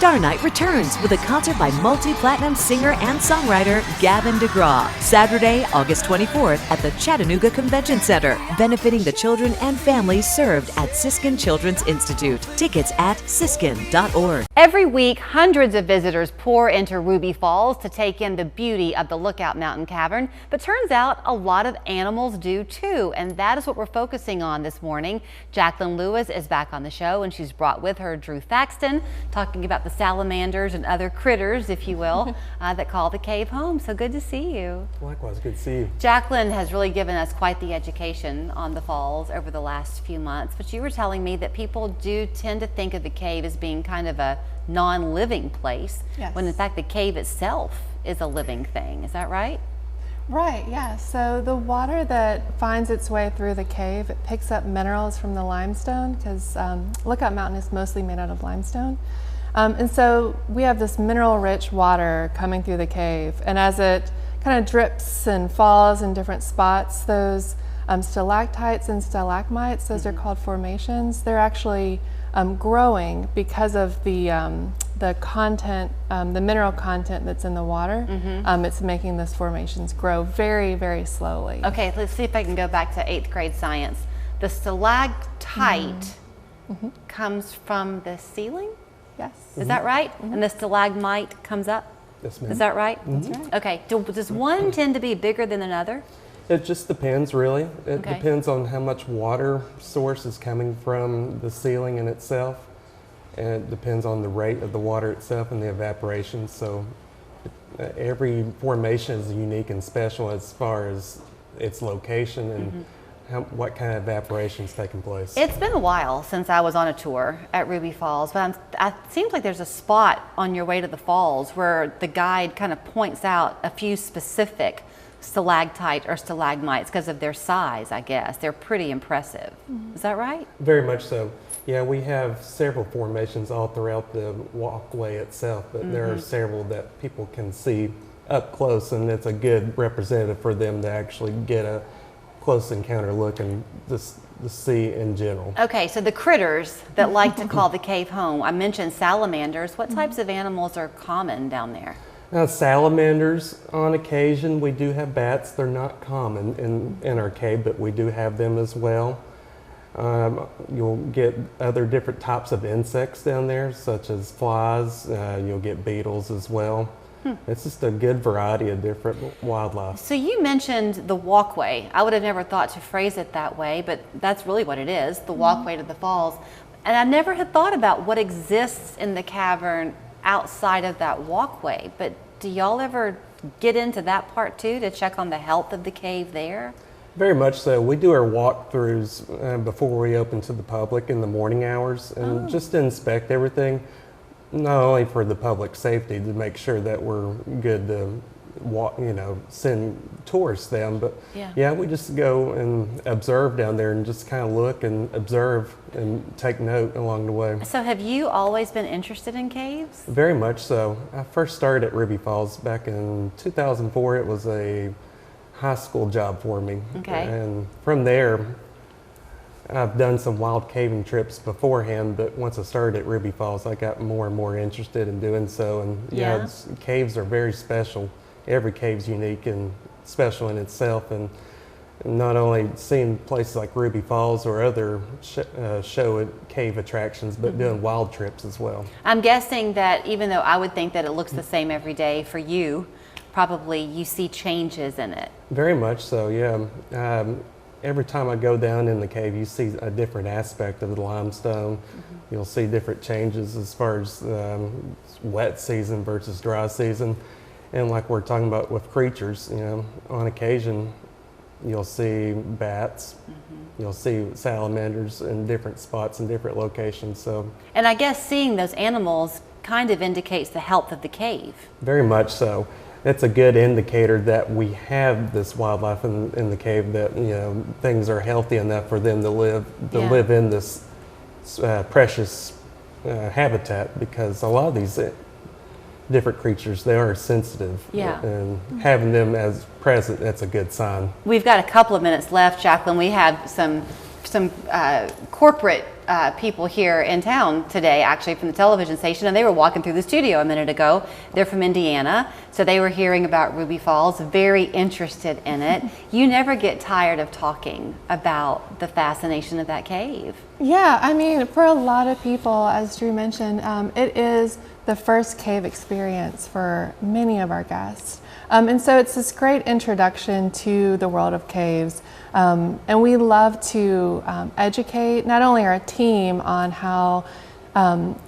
Star Night returns with a concert by multi-platinum singer and songwriter Gavin DeGraw. Saturday, August 24th at the Chattanooga Convention Center, benefiting the children and families served at Siskin Children's Institute. Tickets at siskin.org. Every week, hundreds of visitors pour into Ruby Falls to take in the beauty of the Lookout Mountain Cavern. But turns out a lot of animals do too, and that is what we're focusing on this morning. Jacqueline Lewis is back on the show, and she's brought with her Drew Thaxton, talking about the salamanders and other critters, if you will, that call the cave home. So good to see you. Likewise, good to see you. Jacqueline has really given us quite the education on the falls over the last few months, but you were telling me that people do tend to think of the cave as being kind of a non-living place, Yes. when in fact the cave itself is a living thing. Is that right? Right, yeah. So the water that finds its way through the cave, it picks up minerals from the limestone, because Lookout Mountain is mostly made out of limestone. And so we have this mineral-rich water coming through the cave, and as it kind of drips and falls in different spots, those stalactites and stalagmites, those are called formations. They're actually growing because of the content, the mineral content that's in the water. It's making those formations grow very, very slowly. Okay, let's see if I can go back to 8th grade science. The stalactite comes from the ceiling? Yes. Is that right? And the stalagmite comes up? Yes, ma'am. Is that right? That's right. Okay, does one tend to be bigger than another? It just depends, really. It Okay. depends on how much water source is coming from the ceiling in itself, and it depends on the rate of the water itself and the evaporation. So every formation is unique and special as far as its location and what kind of evaporation is taking place. It's been a while since I was on a tour at Ruby Falls, but it seems like there's a spot on your way to the falls where the guide kind of points out a few specific stalactite or stalagmites because of their size, I guess. They're pretty impressive. Is that right? Very much so. Yeah, we have several formations all throughout the walkway itself, but there are several that people can see up close, and it's a good representative for them to actually get a close encounter look and just the see in general. Okay, so the critters that like to call the cave home, I mentioned salamanders. What types of animals are common down there? Now, salamanders, on occasion, we do have bats. They're not common in our cave, but we do have them as well. You'll get other different types of insects down there, such as flies. You'll get beetles as well. It's just a good variety of different wildlife. So you mentioned the walkway. I would have never thought to phrase it that way, but that's really what it is, the walkway to the falls. And I never had thought about what exists in the cavern outside of that walkway. But do y'all ever get into that part too, to check on the health of the cave there? Very much so. We do our walkthroughs before we open to the public in the morning hours, and just to inspect everything, not only for the public safety to make sure that we're good to walk, send tourists down, but yeah, we just go and observe down there and just kind of look and observe and take note along the way. So have you always been interested in caves? Very much so. I first started at Ruby Falls back in 2004. It was a high school job for me. Okay. And from there, I've done some wild caving trips beforehand, but once I started at Ruby Falls, I got more and more interested in doing so. And caves are very special. Every cave's unique and special in itself. And not only seeing places like Ruby Falls or other show cave attractions, but doing wild trips as well. I'm guessing that even though I would think that it looks the same every day for you, probably you see changes in it. Very much so, yeah. Every time I go down in the cave, you see a different aspect of the limestone. You'll see different changes as far as wet season versus dry season. And like we're talking about with creatures, on occasion, you'll see bats, you'll see salamanders in different spots and different locations. So, and I guess seeing those animals kind of indicates the health of the cave. Very much so. That's a good indicator that we have this wildlife in the cave, that things are healthy enough for them to live in this precious habitat, because a lot of these different creatures, they are sensitive. And having them as present, that's a good sign. We've got a couple of minutes left, Jacqueline. We have some corporate people here in town today, actually from the television station, and they were walking through the studio a minute ago. They're from Indiana, so they were hearing about Ruby Falls, very interested in it. You never get tired of talking about the fascination of that cave. Yeah, I mean, for a lot of people, as Drew mentioned, it is the first cave experience for many of our guests. And so it's this great introduction to the world of caves. And we love to educate not only our team on how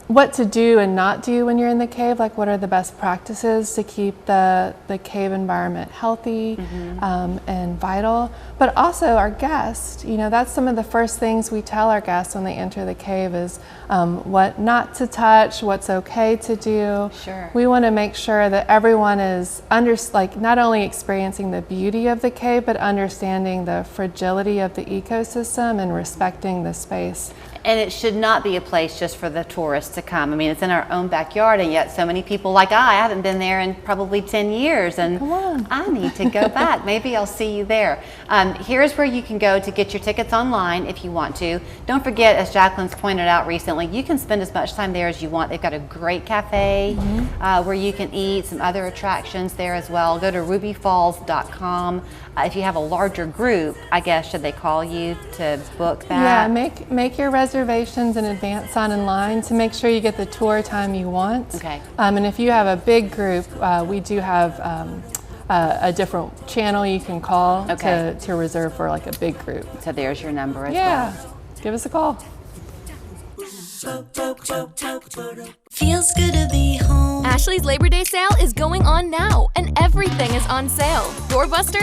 what to do and not do when you're in the cave, like what are the best practices to keep the cave environment healthy and vital, but also our guests. You know, that's some of the first things we tell our guests when they enter the cave is what not to touch, what's okay to do. Sure. We want to make sure that everyone is not only experiencing the beauty of the cave, but understanding the fragility of the ecosystem and respecting the space. And it should not be a place just for the tourists to come. I mean, it's in our own backyard, and yet so many people like I haven't been there in probably 10 years, and I need to go back. Maybe I'll see you there. Here's where you can go to get your tickets online if you want to. Don't forget, as Jacqueline's pointed out recently, you can spend as much time there as you want. They've got a great cafe where you can eat, some other attractions there as well. Go to rubyfalls.com. If you have a larger group, I guess, should they call you to book that? Yeah, make your reservations in advance, sign in line to make sure you get the tour time you want. Okay. And if you have a big group, we do have a different channel you can call to reserve for like a big group. So there's your number as well. Yeah, give us a call. Feels good to be home. Ashley's Labor Day sale is going on now, and everything is on sale. Doorbuster